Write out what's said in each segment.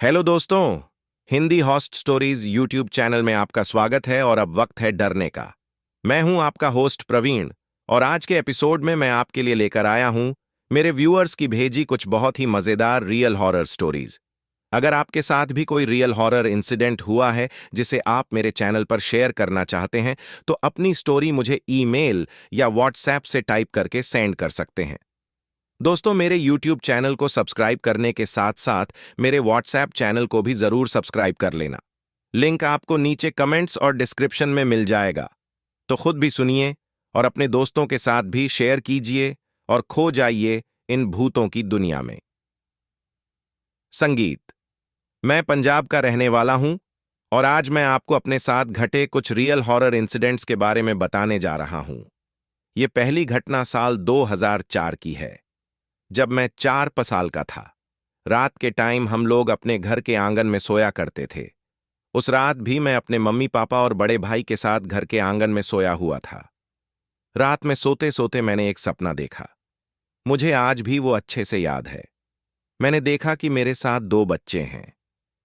Hello दोस्तों। Hindi host stories YouTube channel में आपका स्वागत है और अब वक्त है डरने का। मैं हूं आपका होस्ट प्रवीण और आज के एपिसोड में मैं आपके लिए लेकर आया हूं मेरे व्यूअर्स की भेजी कुछ बहुत ही मजेदार रियल हॉरर स्टोरीज। अगर आपके साथ भी कोई रियल हॉरर इंसिडेंट हुआ है जिसे आप मेरे चैनल पर शेयर करना चाहते हैं तो अपनी स्टोरी मुझे ईमेल या व्हाट्सएप से टाइप करके सेंड कर सकते हैं। दोस्तों, मेरे YouTube चैनल को सब्सक्राइब करने के साथ साथ मेरे WhatsApp चैनल को भी जरूर सब्सक्राइब कर लेना। लिंक आपको नीचे कमेंट्स और डिस्क्रिप्शन में मिल जाएगा। तो खुद भी सुनिए और अपने दोस्तों के साथ भी शेयर कीजिए और खो जाइए इन भूतों की दुनिया में। संगीत। मैं पंजाब का रहने वाला हूं और आज मैं आपको अपने साथ घटे कुछ रियल हॉरर इंसिडेंट्स के बारे में बताने जा रहा हूं। यह पहली घटना साल 2004 की है, जब मैं 4 साल का था। रात के टाइम हम लोग अपने घर के आंगन में सोया करते थे। उस रात भी मैं अपने मम्मी पापा और बड़े भाई के साथ घर के आंगन में सोया हुआ था। रात में सोते सोते मैंने एक सपना देखा। मुझे आज भी वो अच्छे से याद है। मैंने देखा कि मेरे साथ 2 बच्चे हैं,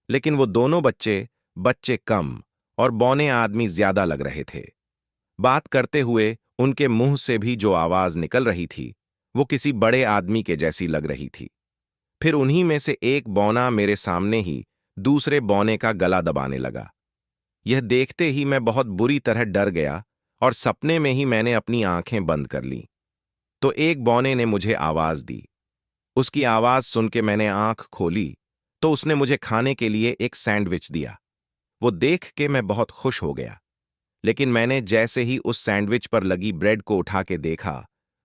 लेकिन वो दोनों बच्चे बच्चे कम और बौने आदमी ज्यादा लग रहे थे। बात करते हुए उनके मुंह से भी जो आवाज निकल रही थी वो किसी बड़े आदमी के जैसी लग रही थी। फिर उन्हीं में से एक बौना मेरे सामने ही दूसरे बौने का गला दबाने लगा। यह देखते ही मैं बहुत बुरी तरह डर गया और सपने में ही मैंने अपनी आंखें बंद कर लीं। तो एक बौने ने मुझे आवाज दी। उसकी आवाज सुन के मैंने आंख खोली तो उसने मुझे खाने के लिए एक सैंडविच दिया। वो देख के मैं बहुत खुश हो गया, लेकिन मैंने जैसे ही उस सैंडविच पर लगी ब्रेड को उठा के देखा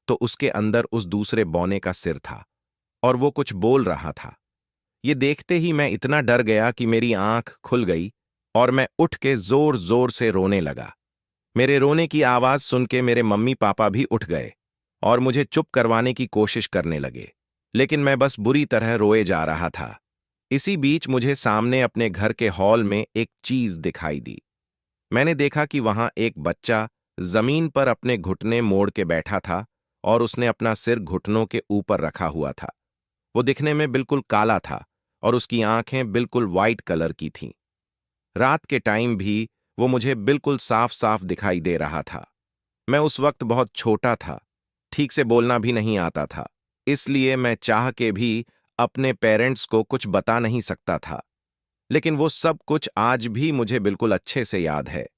तो उसके अंदर उस दूसरे बौने का सिर था और वो कुछ बोल रहा था। ये देखते ही मैं इतना डर गया कि मेरी आंख खुल गई और मैं उठ के जोर जोर से रोने लगा। मेरे रोने की आवाज सुन के मेरे मम्मी पापा भी उठ गए और मुझे चुप करवाने की कोशिश करने लगे, लेकिन मैं बस बुरी तरह रोए जा रहा था। इसी बीच मुझे सामने अपने घर के हॉल में एक चीज दिखाई दी। मैंने देखा कि वहां एक बच्चा जमीन पर अपने घुटने मोड़ के बैठा था और उसने अपना सिर घुटनों के ऊपर रखा हुआ था। वो दिखने में बिल्कुल काला था और उसकी आंखें बिल्कुल वाइट कलर की थीं। रात के टाइम भी वो मुझे बिल्कुल साफ साफ दिखाई दे रहा था। मैं उस वक्त बहुत छोटा था, ठीक से बोलना भी नहीं आता था, इसलिए मैं चाह के भी अपने पेरेंट्स को कुछ बता नहीं सकता था। लेकिन वो सब कुछ आज भी मुझे बिल्कुल अच्छे से याद है।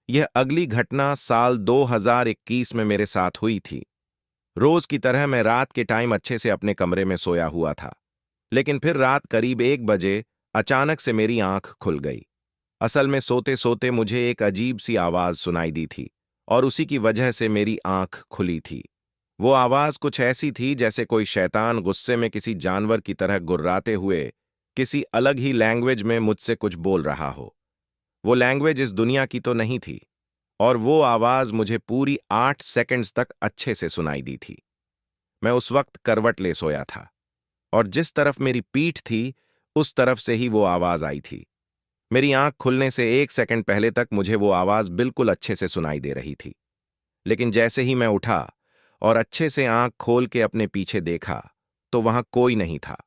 यह अगली घटना साल 2021 में मेरे साथ हुई थी। रोज की तरह मैं रात के टाइम अच्छे से अपने कमरे में सोया हुआ था, लेकिन फिर रात करीब 1 बजे अचानक से मेरी आंख खुल गई। असल में सोते सोते मुझे एक अजीब सी आवाज सुनाई दी थी और उसी की वजह से मेरी आंख खुली थी। वो आवाज कुछ ऐसी थी जैसे कोई शैतान गुस्से में किसी जानवर की तरह गुर्राते हुए किसी अलग ही लैंग्वेज में मुझसे कुछ बोल रहा हो। वो लैंग्वेज इस दुनिया की तो नहीं थी और वो आवाज मुझे पूरी 8 सेकंड्स तक अच्छे से सुनाई दी थी। मैं उस वक्त करवट ले सोया था और जिस तरफ मेरी पीठ थी उस तरफ से ही वो आवाज आई थी। मेरी आंख खुलने से 1 सेकंड पहले तक मुझे वो आवाज बिल्कुल अच्छे से सुनाई दे रही थी, लेकिन जैसे ही मैं उठा और अच्छे से आंख खोल के अपने पीछे देखा तो वहां कोई नहीं था।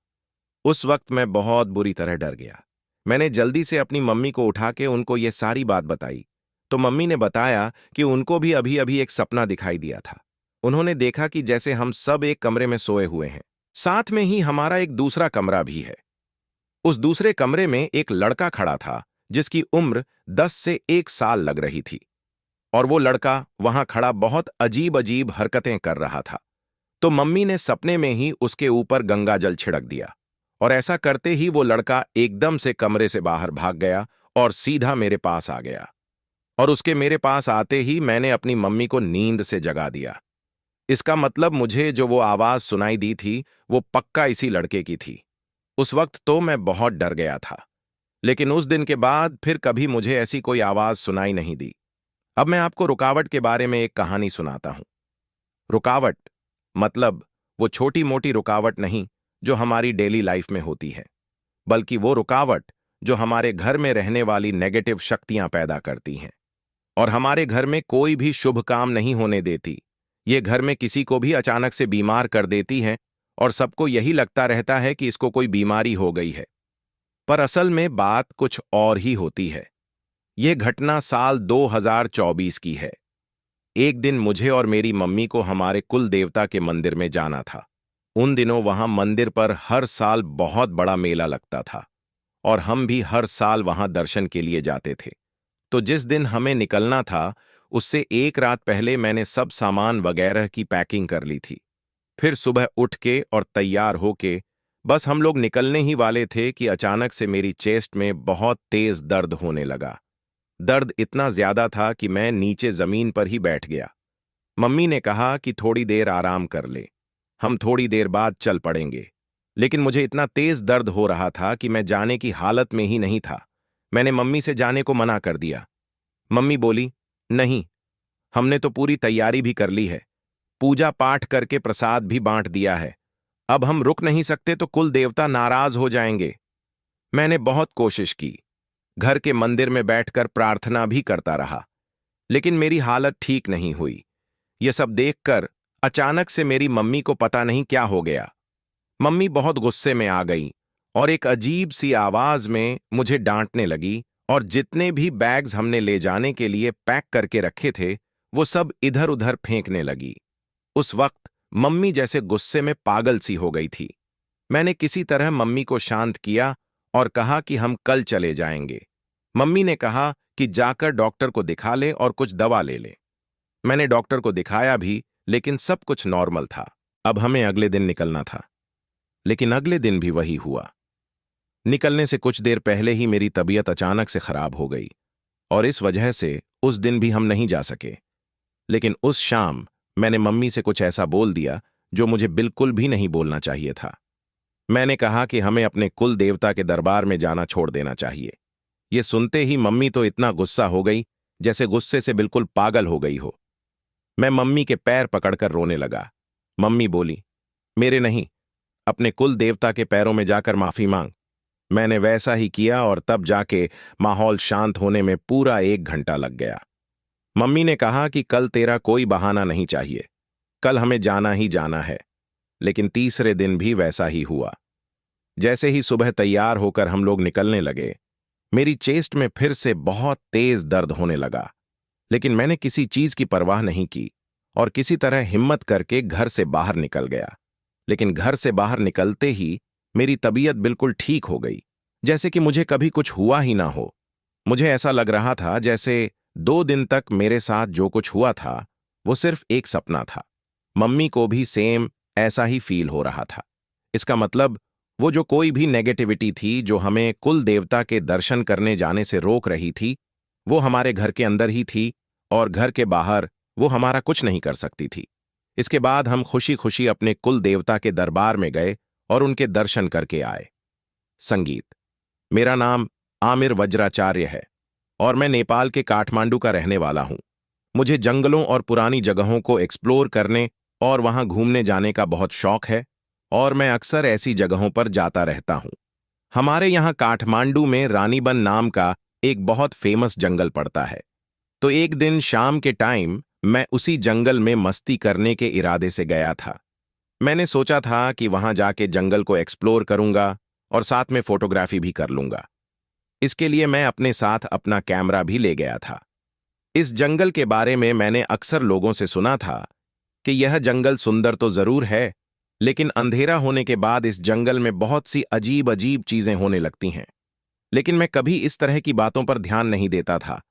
उस वक्त मैं बहुत बुरी तरह डर गया। मैंने जल्दी से अपनी मम्मी को उठा के उनको ये सारी बात बताई, तो मम्मी ने बताया कि उनको भी अभी अभी एक सपना दिखाई दिया था। उन्होंने देखा कि जैसे हम सब एक कमरे में सोए हुए हैं, साथ में ही हमारा एक दूसरा कमरा भी है। उस दूसरे कमरे में एक लड़का खड़ा था जिसकी उम्र 10 से 1 साल लग रही थी और वो लड़का वहां खड़ा बहुत अजीब अजीब हरकतें कर रहा था। तो मम्मी ने सपने में ही उसके ऊपर गंगा जल छिड़क दिया और ऐसा करते ही वो लड़का एकदम से कमरे से बाहर भाग गया और सीधा मेरे पास आ गया। और उसके मेरे पास आते ही मैंने अपनी मम्मी को नींद से जगा दिया। इसका मतलब मुझे जो वो आवाज सुनाई दी थी वो पक्का इसी लड़के की थी। उस वक्त तो मैं बहुत डर गया था, लेकिन उस दिन के बाद फिर कभी मुझे ऐसी कोई आवाज सुनाई नहीं दी। अब मैं आपको रुकावट के बारे में एक कहानी सुनाता हूं। रुकावट मतलब वो छोटी मोटी रुकावट नहीं जो हमारी डेली लाइफ में होती है, बल्कि वो रुकावट जो हमारे घर में रहने वाली नेगेटिव शक्तियां पैदा करती हैं और हमारे घर में कोई भी शुभ काम नहीं होने देती। ये घर में किसी को भी अचानक से बीमार कर देती हैं और सबको यही लगता रहता है कि इसको कोई बीमारी हो गई है। पर असल में बात कुछ और ही होती है। यह घटना साल 2024 की है। एक दिन मुझे और मेरी मम्मी को हमारे कुल देवता के मंदिर में जाना था। उन दिनों वहां मंदिर पर हर साल बहुत बड़ा मेला लगता था और हम भी हर साल वहां दर्शन के लिए जाते थे। तो जिस दिन हमें निकलना था, उससे एक रात पहले मैंने सब सामान वगैरह की पैकिंग कर ली थी। फिर सुबह उठ के और तैयार होके बस हम लोग निकलने ही वाले थे कि अचानक से मेरी चेस्ट में बहुत तेज दर्द होने लगा। दर्द इतना ज्यादा था कि मैं नीचे जमीन पर ही बैठ गया। मम्मी ने कहा कि थोड़ी देर आराम कर ले, हम थोड़ी देर बाद चल पड़ेंगे। लेकिन मुझे इतना तेज दर्द हो रहा था कि मैं जाने की हालत में ही नहीं था। मैंने मम्मी से जाने को मना कर दिया। मम्मी बोली, नहीं, हमने तो पूरी तैयारी भी कर ली है, पूजा पाठ करके प्रसाद भी बांट दिया है, अब हम रुक नहीं सकते तो कुल देवता नाराज हो जाएंगे। मैंने बहुत कोशिश की, घर के मंदिर में बैठकर प्रार्थना भी करता रहा, लेकिन मेरी हालत ठीक नहीं हुई। यह सब देखकर अचानक से मेरी मम्मी को पता नहीं क्या हो गया। मम्मी बहुत गुस्से में आ गई और एक अजीब सी आवाज में मुझे डांटने लगी और जितने भी बैग्स हमने ले जाने के लिए पैक करके रखे थे, वो सब इधर उधर फेंकने लगी। उस वक्त मम्मी जैसे गुस्से में पागल सी हो गई थी। मैंने किसी तरह मम्मी को शांत किया और कहा कि हम कल चले जाएंगे। मम्मी ने कहा कि जाकर डॉक्टर को दिखा ले और कुछ दवा ले ले। मैंने डॉक्टर को दिखाया भी, लेकिन सब कुछ नॉर्मल था। अब हमें अगले दिन निकलना था, लेकिन अगले दिन भी वही हुआ। निकलने से कुछ देर पहले ही मेरी तबीयत अचानक से खराब हो गई और इस वजह से उस दिन भी हम नहीं जा सके। लेकिन उस शाम मैंने मम्मी से कुछ ऐसा बोल दिया जो मुझे बिल्कुल भी नहीं बोलना चाहिए था। मैंने कहा कि हमें अपने कुल देवता के दरबार में जाना छोड़ देना चाहिए। ये सुनते ही मम्मी तो इतना गुस्सा हो गई जैसे गुस्से से बिल्कुल पागल हो गई हो। मैं मम्मी के पैर पकड़कर रोने लगा। मम्मी बोली, मेरे नहीं, अपने कुल देवता के पैरों में जाकर माफी मांग। मैंने वैसा ही किया और तब जाके माहौल शांत होने में पूरा 1 घंटा लग गया। मम्मी ने कहा कि कल तेरा कोई बहाना नहीं चाहिए, कल हमें जाना ही जाना है। लेकिन तीसरे दिन भी वैसा ही हुआ। जैसे ही सुबह तैयार होकर हम लोग निकलने लगे, मेरी चेस्ट में फिर से बहुत तेज दर्द होने लगा। लेकिन मैंने किसी चीज की परवाह नहीं की और किसी तरह हिम्मत करके घर से बाहर निकल गया। लेकिन घर से बाहर निकलते ही मेरी तबीयत बिल्कुल ठीक हो गई, जैसे कि मुझे कभी कुछ हुआ ही ना हो। मुझे ऐसा लग रहा था जैसे 2 दिन तक मेरे साथ जो कुछ हुआ था वो सिर्फ एक सपना था। मम्मी को भी सेम ऐसा ही फील हो रहा था। इसका मतलब वो जो कोई भी नेगेटिविटी थी जो हमें कुल देवता के दर्शन करने जाने से रोक रही थी, वो हमारे घर के अंदर ही थी और घर के बाहर वो हमारा कुछ नहीं कर सकती थी। इसके बाद हम खुशी खुशी अपने कुल देवता के दरबार में गए और उनके दर्शन करके आए। संगीत। मेरा नाम आमिर वज्राचार्य है और मैं नेपाल के काठमांडू का रहने वाला हूं। मुझे जंगलों और पुरानी जगहों को एक्सप्लोर करने और वहां घूमने जाने का बहुत शौक है और मैं अक्सर ऐसी जगहों पर जाता रहता हूं। हमारे यहाँ काठमांडू में रानीबन नाम का एक बहुत फेमस जंगल पड़ता है। तो एक दिन शाम के टाइम मैं उसी जंगल में मस्ती करने के इरादे से गया था। मैंने सोचा था कि वहां जाके जंगल को एक्सप्लोर करूंगा और साथ में फोटोग्राफी भी कर लूंगा। इसके लिए मैं अपने साथ अपना कैमरा भी ले गया था। इस जंगल के बारे में मैंने अक्सर लोगों से सुना था कि यह जंगल सुंदर तो जरूर है, लेकिन अंधेरा होने के बाद इस जंगल में बहुत सी अजीब अजीब चीजें होने लगती हैं। लेकिन मैं कभी इस तरह की बातों पर ध्यान नहीं देता था।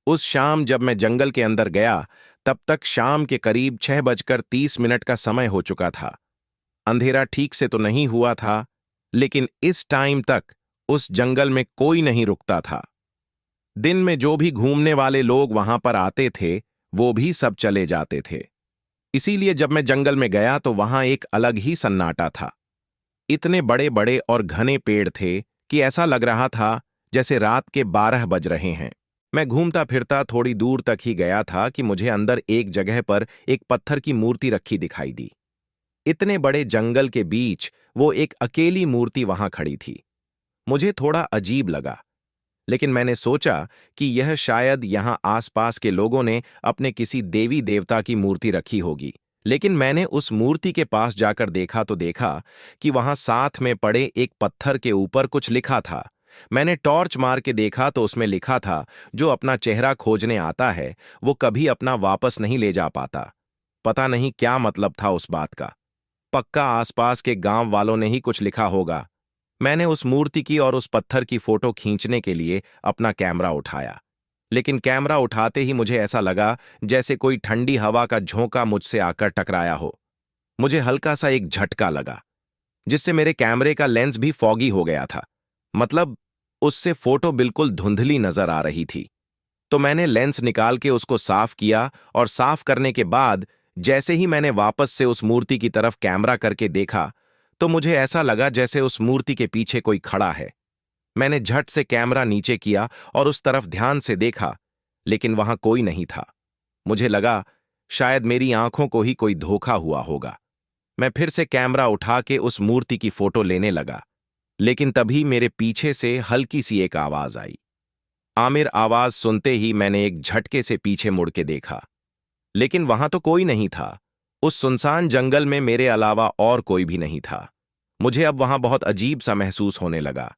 उस शाम जब मैं जंगल के अंदर गया, तब तक शाम के करीब 6:30 का समय हो चुका था। अंधेरा ठीक से तो नहीं हुआ था, लेकिन इस टाइम तक उस जंगल में कोई नहीं रुकता था। दिन में जो भी घूमने वाले लोग वहां पर आते थे, वो भी सब चले जाते थे। इसीलिए जब मैं जंगल में गया तो वहां एक अलग ही सन्नाटा था। इतने बड़े बड़े और घने पेड़ थे कि ऐसा लग रहा था जैसे रात के 12 बज रहे हैं। मैं घूमता फिरता थोड़ी दूर तक ही गया था कि मुझे अंदर एक जगह पर एक पत्थर की मूर्ति रखी दिखाई दी। इतने बड़े जंगल के बीच वो एक अकेली मूर्ति वहां खड़ी थी। मुझे थोड़ा अजीब लगा, लेकिन मैंने सोचा कि यह शायद यहां आसपास के लोगों ने अपने किसी देवी देवता की मूर्ति रखी होगी। लेकिन मैंने उस मूर्ति के पास जाकर देखा तो देखा कि वहां साथ में पड़े एक पत्थर के ऊपर कुछ लिखा था, मैंने टॉर्च मार के देखा तो उसमें लिखा था, जो अपना चेहरा खोजने आता है वो कभी अपना वापस नहीं ले जा पाता। पता नहीं क्या मतलब था उस बात का। पक्का आसपास के गांव वालों ने ही कुछ लिखा होगा। मैंने उस मूर्ति की और उस पत्थर की फोटो खींचने के लिए अपना कैमरा उठाया, लेकिन कैमरा उठाते ही मुझे ऐसा लगा जैसे कोई ठंडी हवा का झोंका मुझसे आकर टकराया हो। मुझे हल्का सा एक झटका लगा, जिससे मेरे कैमरे का लेंस भी फॉगी हो गया था। मतलब उससे फोटो बिल्कुल धुंधली नजर आ रही थी। तो मैंने लेंस निकाल के उसको साफ किया, और साफ करने के बाद जैसे ही मैंने वापस से उस मूर्ति की तरफ कैमरा करके देखा तो मुझे ऐसा लगा जैसे उस मूर्ति के पीछे कोई खड़ा है। मैंने झट से कैमरा नीचे किया और उस तरफ ध्यान से देखा, लेकिन वहां कोई नहीं था। मुझे लगा शायद मेरी आंखों को ही कोई धोखा हुआ होगा। मैं फिर से कैमरा उठा के उस मूर्ति की फोटो लेने लगा, लेकिन तभी मेरे पीछे से हल्की सी एक आवाज आई। आमिर आवाज सुनते ही मैंने एक झटके से पीछे मुड़ के देखा, लेकिन वहां तो कोई नहीं था। उस सुनसान जंगल में मेरे अलावा और कोई भी नहीं था। मुझे अब वहां बहुत अजीब सा महसूस होने लगा।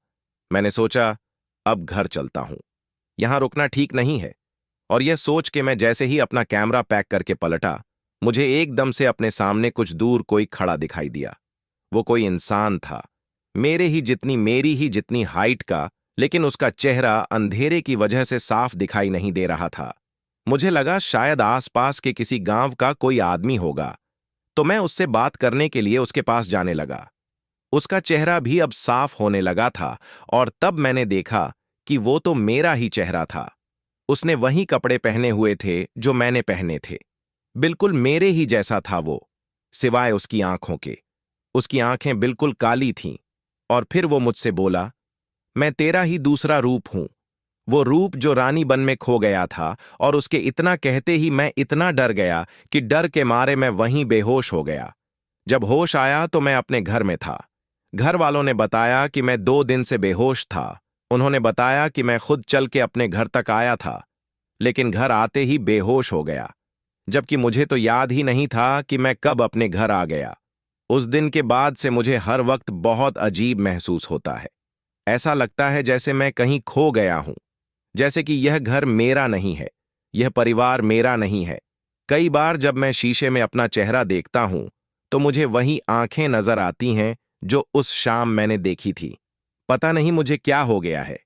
मैंने सोचा, अब घर चलता हूं, यहां रुकना ठीक नहीं है। और यह सोच के मैं जैसे ही अपना कैमरा पैक करके पलटा, मुझे एकदम से अपने सामने कुछ दूर कोई खड़ा दिखाई दिया। वो कोई इंसान था, मेरी ही जितनी हाइट का, लेकिन उसका चेहरा अंधेरे की वजह से साफ दिखाई नहीं दे रहा था। मुझे लगा शायद आसपास के किसी गांव का कोई आदमी होगा, तो मैं उससे बात करने के लिए उसके पास जाने लगा। उसका चेहरा भी अब साफ होने लगा था, और तब मैंने देखा कि वो तो मेरा ही चेहरा था। उसने वही कपड़े पहने हुए थे जो मैंने पहने थे। बिल्कुल मेरे ही जैसा था वो, सिवाय उसकी आंखों के। उसकी आंखें बिल्कुल काली थीं। और फिर वो मुझसे बोला, मैं तेरा ही दूसरा रूप हूं, वो रूप जो रानी बन में खो गया था। और उसके इतना कहते ही मैं इतना डर गया कि डर के मारे मैं वहीं बेहोश हो गया। जब होश आया तो मैं अपने घर में था। घर वालों ने बताया कि मैं 2 दिन से बेहोश था। उन्होंने बताया कि मैं खुद चल के अपने घर तक आया था, लेकिन घर आते ही बेहोश हो गया, जबकि मुझे तो याद ही नहीं था कि मैं कब अपने घर आ गया। उस दिन के बाद से मुझे हर वक्त बहुत अजीब महसूस होता है। ऐसा लगता है जैसे मैं कहीं खो गया हूं, जैसे कि यह घर मेरा नहीं है, यह परिवार मेरा नहीं है। कई बार जब मैं शीशे में अपना चेहरा देखता हूं तो मुझे वही आंखें नजर आती हैं जो उस शाम मैंने देखी थी। पता नहीं मुझे क्या हो गया है।